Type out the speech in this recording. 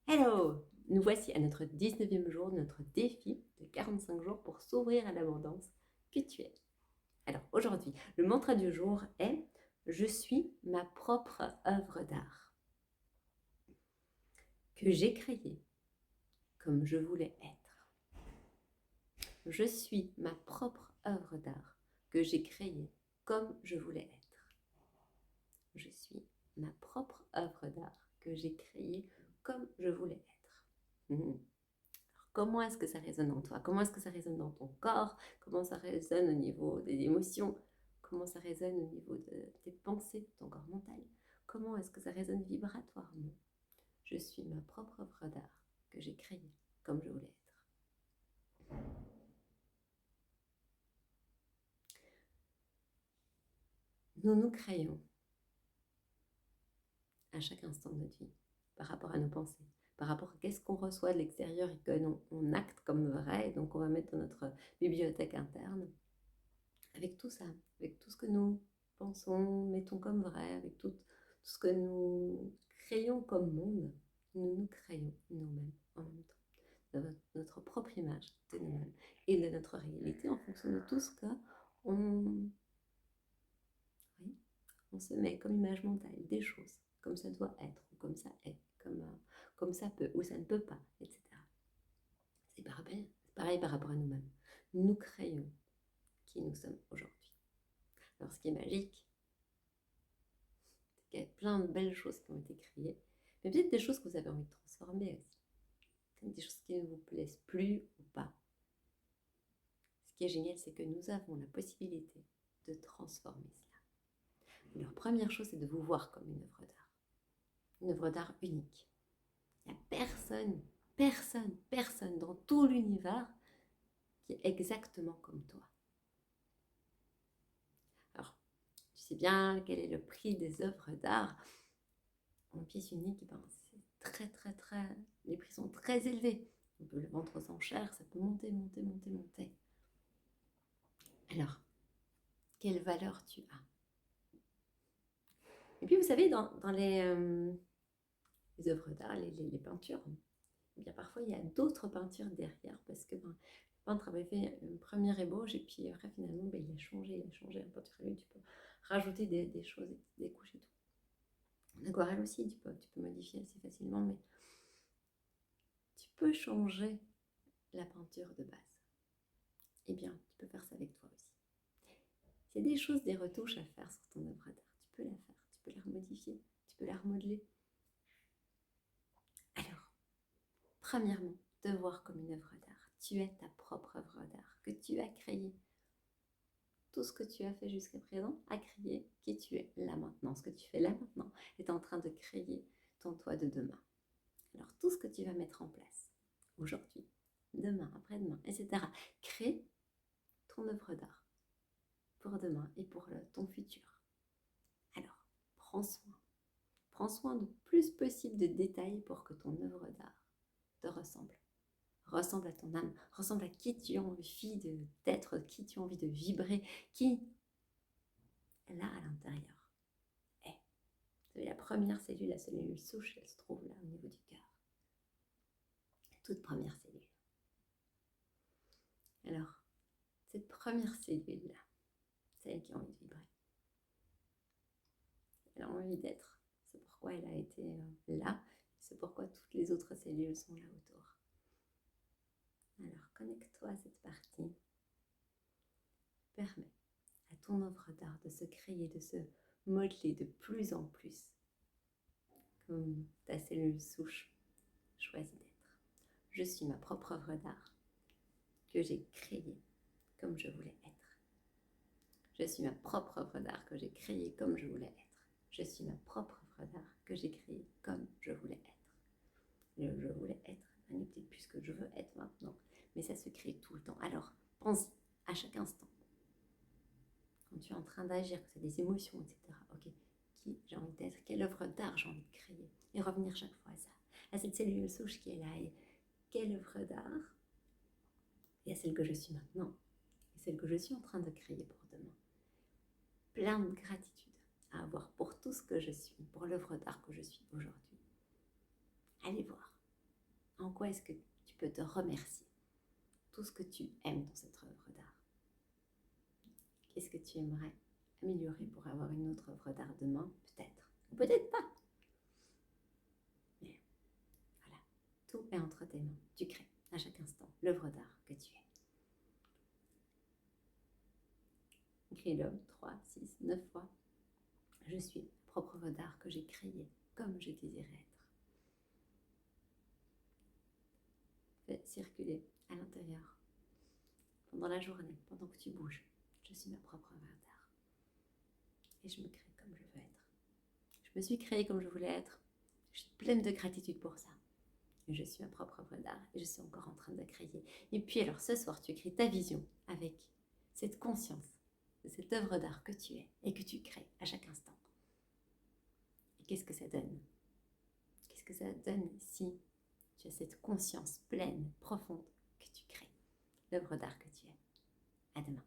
Hello! Nous voici à notre 19e jour de notre défi de 45 jours pour s'ouvrir à l'abondance que tu es. Alors aujourd'hui, le mantra du jour est « Je suis ma propre œuvre d'art que j'ai créée comme je voulais être. Je suis ma propre œuvre d'art que j'ai créée comme je voulais être. Je suis ma propre œuvre d'art que j'ai créée comme je voulais être. » Comment est-ce que ça résonne en toi? Comment est-ce que ça résonne dans ton corps? Comment ça résonne au niveau des émotions? Comment ça résonne au niveau de tes pensées, de ton corps mental? Comment est-ce que ça résonne vibratoirement? Je suis ma propre œuvre d'art que j'ai créée comme je voulais être. Nous nous créons à chaque instant de notre vie par rapport à nos pensées, par rapport à qu'est-ce qu'on reçoit de l'extérieur et qu'on acte comme vrai, et donc on va mettre dans notre bibliothèque interne. Avec tout ça, avec tout ce que nous pensons, mettons comme vrai, avec tout ce que nous créons comme monde, nous nous créons nous-mêmes en même temps, de notre propre image de nous-mêmes et de notre réalité en fonction de tout ce qu'on on se met comme image mentale, des choses, comme ça doit être, ou comme ça est, comme ça peut, ou ça ne peut pas, etc. C'est pareil par rapport à nous-mêmes. Nous créons qui nous sommes aujourd'hui. Alors ce qui est magique, il y a plein de belles choses qui ont été créées, mais peut-être des choses que vous avez envie de transformer aussi. Peut-être des choses qui ne vous plaisent plus ou pas. Ce qui est génial, c'est que nous avons la possibilité de transformer cela. Alors, première chose, c'est de vous voir comme une œuvre d'art. Une œuvre d'art unique. Il n'y a personne dans tout l'univers qui est exactement comme toi. Alors, tu sais bien quel est le prix des œuvres d'art. En pièces uniques, c'est très... Les prix sont très élevés. On peut le vendre aux enchères, ça peut monter. Alors, quelle valeur tu as? Et puis, vous savez, dans les œuvres d'art, les peintures, eh bien, parfois, il y a d'autres peintures derrière, parce que le peintre avait fait une première ébauche, et puis après, finalement, il a changé la peinture. Tu peux rajouter des choses, des couches et tout. L'aquarelle aussi, tu peux modifier assez facilement, mais tu peux changer la peinture de base. Eh bien, tu peux faire ça avec toi aussi. C'est des choses, des retouches à faire sur ton œuvre d'art. Tu peux la faire, tu peux la remodifier, tu peux la remodeler. Alors, premièrement, te voir comme une œuvre d'art. Tu es ta propre œuvre d'art que tu as créée. Tout ce que tu as fait jusqu'à présent a créé qui tu es là maintenant. Ce que tu fais là maintenant est en train de créer ton toi de demain. Alors, tout ce que tu vas mettre en place aujourd'hui, demain, après-demain, etc., crée ton œuvre d'art pour demain et pour ton futur. Alors, prends soin. Prends soin le plus possible de détails pour que ton œuvre d'art te ressemble à ton âme, ressemble à qui tu as envie d'être, qui tu as envie de vibrer, qui, là, à l'intérieur, est. Vous savez, la première cellule, la cellule souche, elle se trouve là, au niveau du cœur. La toute première cellule. Alors, cette première cellule-là, celle qui a envie de vibrer, elle a envie d'être. C'est pourquoi elle a été là, c'est pourquoi toutes les autres cellules sont là autour. Alors, connecte-toi à cette partie. Permets à ton œuvre d'art de se créer, de se modeler de plus en plus comme ta cellule souche choisit d'être. Je suis ma propre œuvre d'art que j'ai créée comme je voulais être. Je suis ma propre œuvre d'art que j'ai créée comme je voulais être. Je suis ma propre œuvre d'art que j'ai créée comme je voulais être. Le je voulais être n'est peut-être plus ce que je veux être maintenant, mais ça se crée tout le temps. Alors, pense à chaque instant. Quand tu es en train d'agir, que c'est des émotions, etc. Ok, qui j'ai envie d'être, quelle œuvre d'art j'ai envie de créer, et revenir chaque fois à ça, à cette cellule souche qui est là, et quelle œuvre d'art, et à celle que je suis maintenant, et celle que je suis en train de créer pour demain. Plein de gratitude à avoir pour tout ce que je suis, pour l'œuvre d'art que je suis aujourd'hui. Allez voir, En quoi est-ce que tu peux te remercier? Tout ce que tu aimes dans cette œuvre d'art. Qu'est-ce que tu aimerais améliorer pour avoir une autre œuvre d'art demain? Peut-être. Ou peut-être pas. Mais voilà, tout est entre tes mains. Tu crées à chaque instant l'œuvre d'art que tu es. Écris-le 3, 6, 9 fois. Je suis la propre œuvre d'art que j'ai créée comme je désirais être. Fais circuler à l'intérieur, pendant la journée, pendant que tu bouges. Je suis ma propre œuvre d'art. Et je me crée comme je veux être. Je me suis créée comme je voulais être. Je suis pleine de gratitude pour ça. Et je suis ma propre œuvre d'art et je suis encore en train de créer. Et puis alors ce soir, tu écris ta vision avec cette conscience de cette œuvre d'art que tu es et que tu crées à chaque instant. Et qu'est-ce que ça donne? Qu'est-ce que ça donne si tu as cette conscience pleine, profonde que tu crées l'œuvre d'art que tu es? À demain.